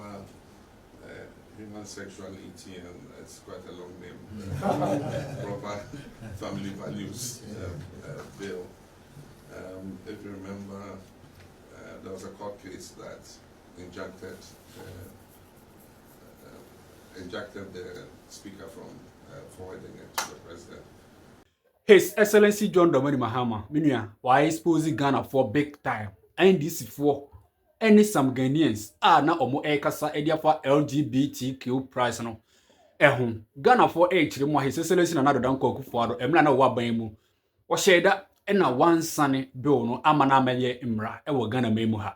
proper human sexuality, and it's quite a long name. Proper family values bill. If you remember, there was a court case that injected the speaker from forwarding it to the president. His Excellency John Dramani Mahama, Minya, why exposing Ghana for big time? And this for any some Ghanaians are now omo ekasa edia for LGBTQ price no. Ghana for His Excellency na nado danko Akufo Addo emra na waban mu. Wo sheda na one sane bill no amana meye imra e wo Ghana memu ha.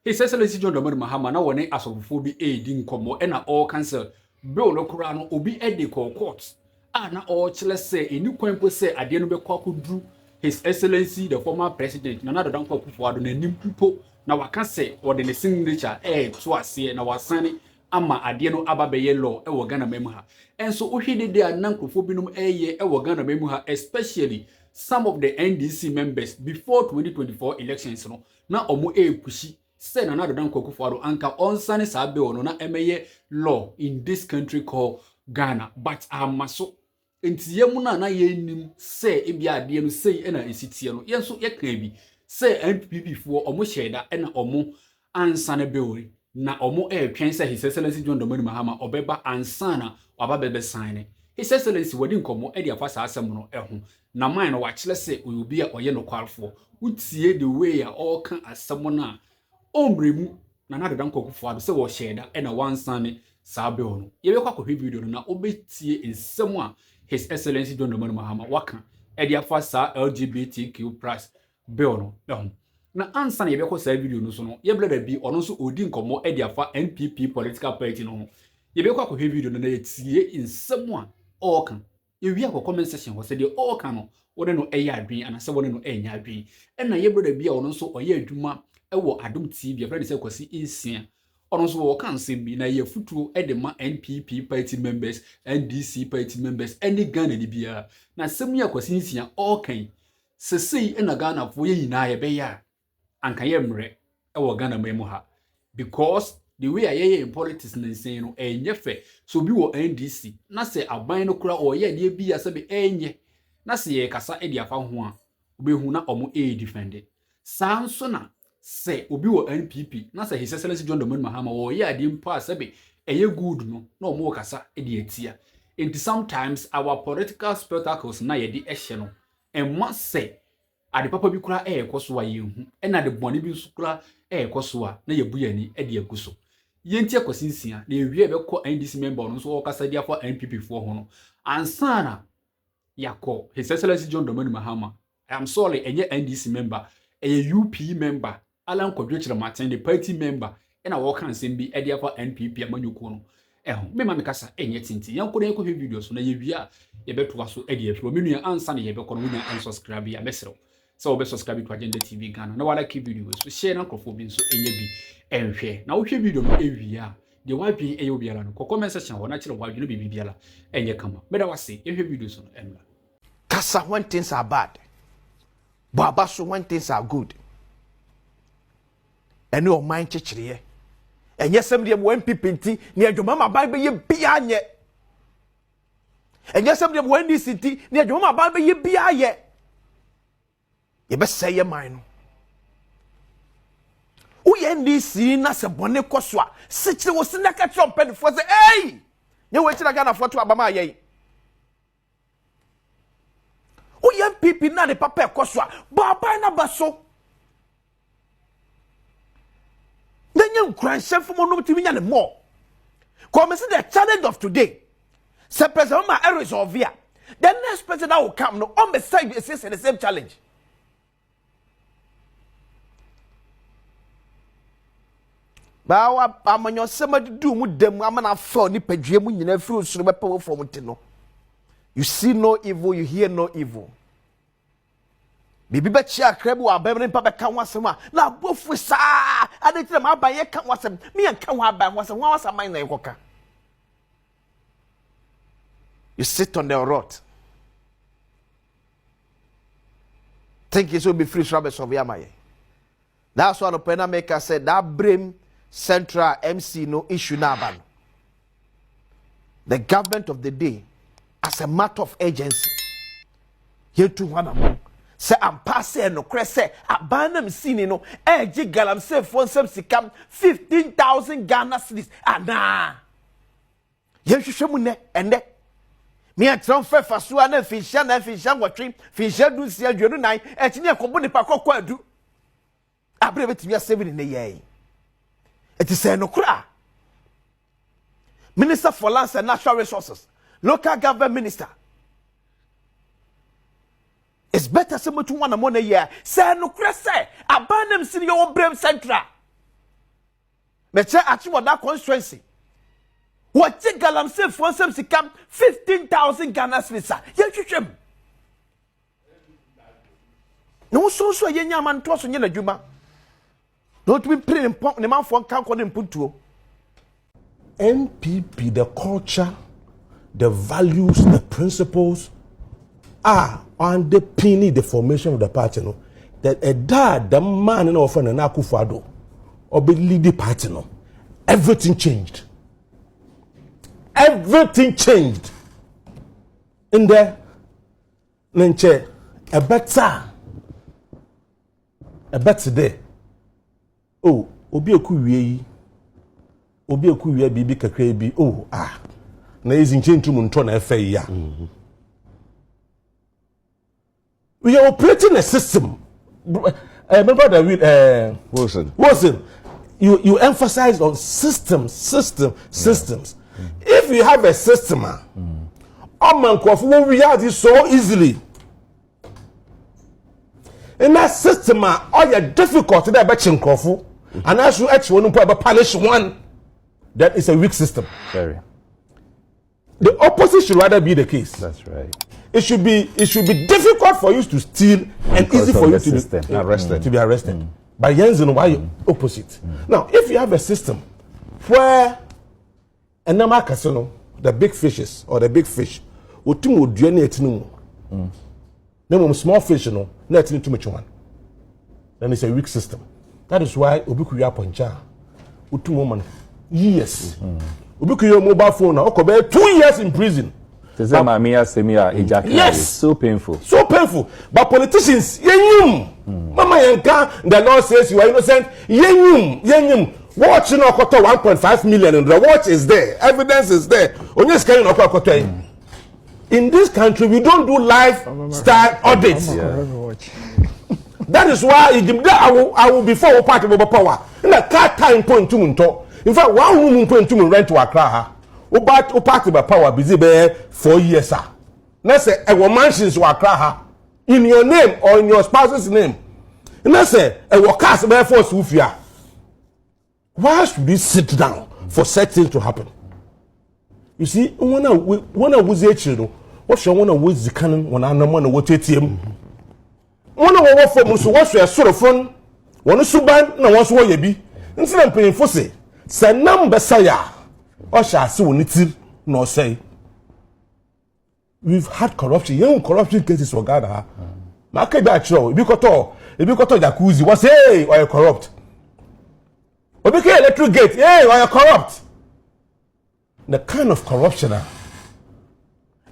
His Excellency John Dramani Mahama na wone asofofo bi edi nkomo na all cancel bill no kura no obi edi court. Na all chile say eni kwanpo say ade no be kwakudru His Excellency the former president na nado danko Akufo Addo na nimpo na waka say or the signature to ase na wasane ama ade no ababeye law e wo Ghana memu ha. And so ohwede de anankofo binum eye e wo Ghana memu ha, especially some of the NDC members before 2024 elections no na omo pushi say na nado danko Akufo Addo anka onsane sa bill no na emeye law in this country called Ghana, but amaso enti yemu na yenim say ebia ade no say na esitie no yenso yeka bi say NPP for omo sheda na omo ansane bill na omo twen say His Excellency John Dramani Mahama obeba ansana wababebe sign His Excellency wadi nkomo e dia fa sa asem no ho na man no wa kile say obi a oye no kwalfo utie the way a all kan asem na omremu na nado danko Akufo Addo say wo sheda na wansane sa bill no yebe kwa video no na obetie ensem a His Excellency John Dramani Mahama waka dia fa sa LGBTQ plus bill no na ansa na yebekọ sa video no so no yebleda bi ono so odi nkomo dia fa NPP political party no yebekọ akọhwe video no na yetie nsem a ọkan yewi akọ comment section ho se de ọkan no wode no adwen anase wode no enya adwen na yebleda bi ono so oye adwuma wo Adom TV ya friend say kwasi insia ono so wo kan sem bi na ye futuo de ma NPP party members, NDC party members, any Ghana di bia na sem ya kwasi insia ọkan sesei na Ghana fo ye nyina ye be ya anka ye mre wo Ghana memu ha, because the way aye in politics na nsen no enye fe so bi wo NDC na se aban no kura oye de bi ya se be enye na se ye kasa e de afa ho a obehu na omo defend sanso na se obi wo NPP na se His Excellency John Dramani Mahama wo ye ade mpo asebe eye good no na omo kasa e de atia. And sometimes our political spectacles na ye de ehye no and must say ade papa bi kura ekoso a yehu na de bone bi so kura ekoso a na yebu yani e de aguso yenti akosinsia na ewie be ko NDC member no so o kasa dia for NPP for ho no ansana yakọ His Excellency John Dramani Mahama, I am sorry enye NDC member UP member Alan Kodwechira Martin the party member na wo kan sem bi e dia for NPP amanyuko no me ma mekasa enye tinti yan ko na ekọ videos na yewia ye beto so e de afro menu ansa na ye be ko no nya unsubscribe ya mesero so obe subscribe to Agenda TV Ghana na wala ki video so share na krofo bi nso enye bi enhwe na wo hwe video no ewia de wadwen eye obiara no ko comment section ho na kire wadwen no bibi biara enye kama meda wase ehwe video so no emla kasa when things are bad baba so when things are good ene o mind chechiriye enye sem de mo MPP nti ne adwuma ma ban be ye bia nye enye sem de mo NDC nti ne adwuma ma ban be ye bia ye ye be say ye man no o ye NDC na se bone koso a se kire wo se na ka trump pen for say hey ye we kire Ghana for to abama ye o ye MPP na de papa koso a baba na baso then cry for no to me more. Come see the challenge of today. Se president ma resolve here. The next president that will come no on the side is the same challenge. Ba amanyo sema du mu dem amana fa ni padue mu nyina firi osuro be power from no. You see no evil, you hear no evil. Bibi be chia krebu wa bemre pa be kan wasem a na bofu sa ade tire ma ban ye kan wasem me en kan wa ban wasem wa wasem man na ekoka. You sit on the rot. Think it will be free service of Yamaye. That's why the penna maker said that brim Central MC no issue na aba no. The government of the day, as a matter of urgency, here to one among. Say I'm passing no crese abanam sini no eji galam say phone sem sikam 15,000 Ghana cedis ana ye hwehwe mu ne ende me transfer faso ana fisha na fisha ngotwe fisha du sia dwenu nan echi ne kombo nipa kokko adu abre betimi asebini ne ye eti say no kura Minister for Lands and Natural Resources, local government minister. It's better so much one among a year. Say no cresse, abandon senior Brem Central. Meche actually that constituency. What take galam say for some to come 15,000 Ghana cedis. Ye no so ye man to so nye adwuma. Don't be praying pop the man for kan ko dem puntuo. NPP, the culture, the values, the principles are underpinning the formation of the party. No, that a dad, the man in our friend Akufo Addo, or be lead the party. No, everything changed. Everything changed. In there, Nenche, a better day. Oh, obi okuwie. Obi okuwie bibi kakra bi. Oh, na ezi nchentu mu nto na efe ya. We are operating a system. Remember that Wilson, you emphasize on systems. If you have a system, man will react it so easily. In that system, all your difficulty that betching Kofu, and as you actually punish one, that is a weak system. Very. The opposite should rather be the case. That's right. It should be difficult for you to steal and easy for you to be arrested. By Yenzen, why opposite? Now, if you have a system where a number casino, the big fishes or the big fish, would no small fish, no, not too much one. Then it's a weak system. That is why Obikuya Poncha, with 2 women, years. Obikuya mobile phone now, 2 years in prison. Yes, so painful. So painful. But politicians, Mama Yanka, the law says you are innocent. Yenyum. Watch no 1.5 million, and the watch is there. Evidence is there. In this country, we don't do lifestyle audits. That is why I will be for part of the power. In a car time point to Munto. In fact, 1 woman point to rent to Accra. Part of the power busy 4 years. Let's say a mansions to Accra in your name or in your spouse's name. And let's say a workers for Sufia. Why should we sit down for such things to happen? You see, when I was a child, what shall one was the canon when I know one what ATM? One of our forms was a sort of fun, one suban, no one's way be. Instead of paying for say, number saya, or shall see when it's no say. We've had corruption, young corruption cases for Ghana. Market that show, if you got jacuzzi, was hey, or you corrupt. Or became electric gate, hey, or you corrupt. The kind of corruption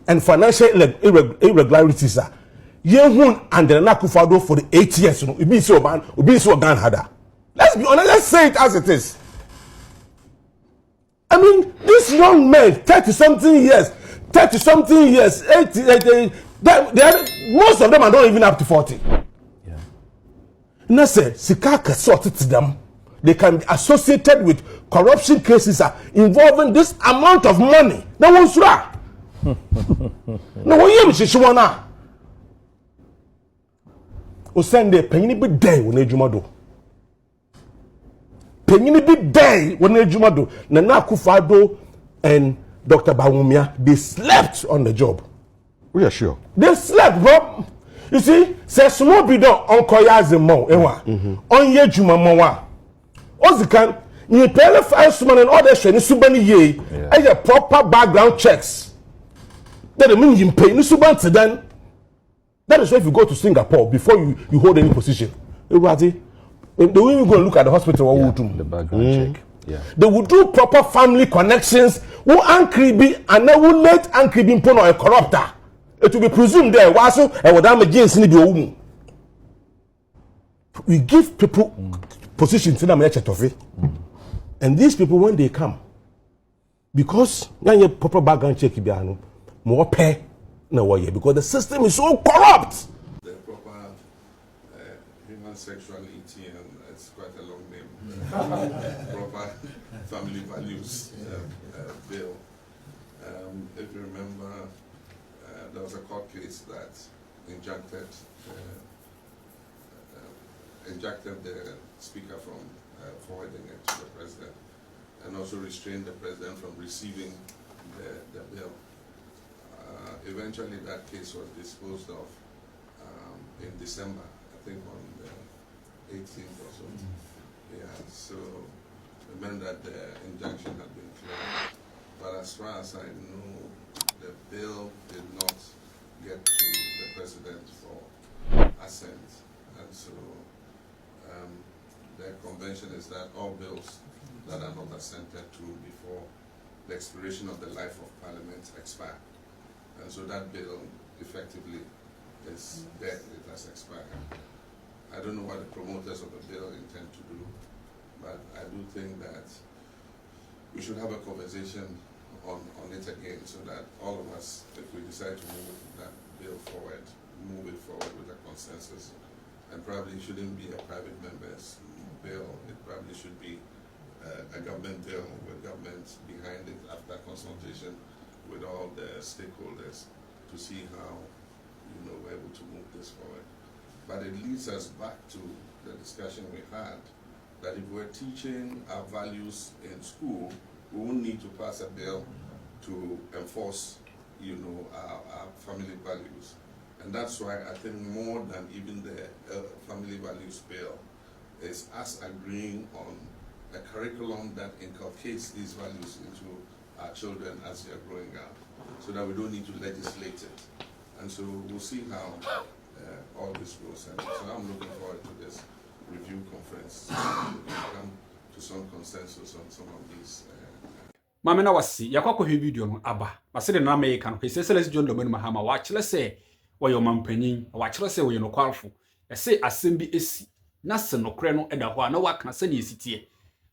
and financial irregularities are young and the Akufo Addo for the 8 years, you know, it be so man, it be so gun harder. Let's be honest, let's say it as it is. I mean, this young man, 30-something years, 80, most of them are not even up to 40. Yeah. Now say, Sikaka sorted to them. They can be associated with corruption cases involving this amount of money. No one's right. No one is now. O send the penny be day when they do. Penny be day when they do. Nana Akufo Addo and Dr. Bawumia, they slept on the job. We are sure. They slept, bro. You see, say small be done on Koyazimo, on Yejuma Mowa. Ozikan, you pay the first man and other share Subani ye, and your proper background checks. That means you pay Nusuban to then. That is why if you go to Singapore before you hold any position. Everybody, the way you go and look at the hospital, the background check. They will do proper family connections. Who Ankribi and now who let Ankribi Pono a corrupter. It will be presumed there was so and what I'm against in the we give people positions in the and these people when they come, because now you proper background check more pay no way because the system is so corrupt. The proper human sexuality, and it's quite a long name. Proper family values bill. If you remember, there was a court case that injected the speaker from forwarding it to the president, and also restrained the president from receiving the bill. Eventually, that case was disposed of in December, I think on the 18th or so. Yeah, so it meant that the injunction had been cleared. But as far as I know, the bill did not get to the president for assent. And so the convention is that all bills that are not assented to before the expiration of the life of Parliament expire. And so that bill effectively is dead, it has expired. I don't know what the promoters of the bill intend to do, but I do think that we should have a conversation on it again so that all of us, if we decide to move that bill forward, move it forward with a consensus. And probably shouldn't be a private member's bill, it probably should be a government bill with government behind it after consultation with all the stakeholders to see how we're able to move this forward. But it leads us back to the discussion we had that if we're teaching our values in school, we won't need to pass a bill to enforce our family values. And that's why I think more than even the family values bill is us agreeing on a curriculum that inculcates these values into our children as they are growing up, so that we don't need to legislate it. And so we'll see how all this goes. And so I'm looking forward to this review conference so we can come to some consensus on some of these. Mama na wasi yakwa video no aba basede na America no His Excellency John Dramani Mahama wa kyerɛ sɛ wɔyɛ ɔmanpanyin wa kyerɛ sɛ wɔyɛ nokwalfo ɛsɛ asɛm bi esi na se nokre no ɛda hɔ a na waka sɛ ne esitie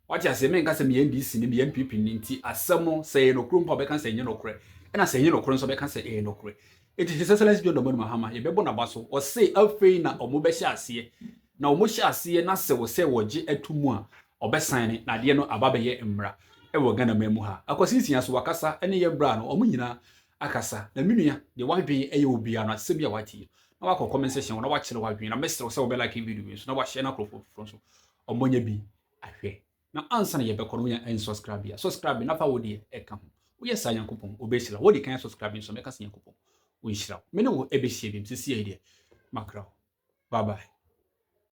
wakyɛ asɛm menka sɛ me NDC ne me NPP ne nti asɛm no sɛ yɛ nokro mpa bɛka sɛ nyɛ nokre ɛna sɛ nyɛ nokre nso bɛka sɛ ɛyɛ nokre enti His Excellency John Dramani Mahama yɛbɛbɔ na baso ɔsɛ afei na ɔmo bɛhyɛ aseɛ na ɔmo hyɛ aseɛ na sɛ wɔsɛ wɔgye atumu a ɔbɛsan ne na de no aba bɛyɛ mmra ewo Ghana memu ha akwasisia so wakasa ene ye bra no omu nyina akasa na menua de wadwen eye obi ano asem bia watie na wakọ comment section na wakyere wadwen na mesere se wo be like video so na wa share na crop so omonya bi ahwe na ansa na ye be kono nya unsubscribe ya subscribe na fa wodi e ka ho wo yes ayankopon obeshira wodi kan subscribe so me ka se yankopon wo nhira me ne wo ebehie bim sisi e de makra bye bye.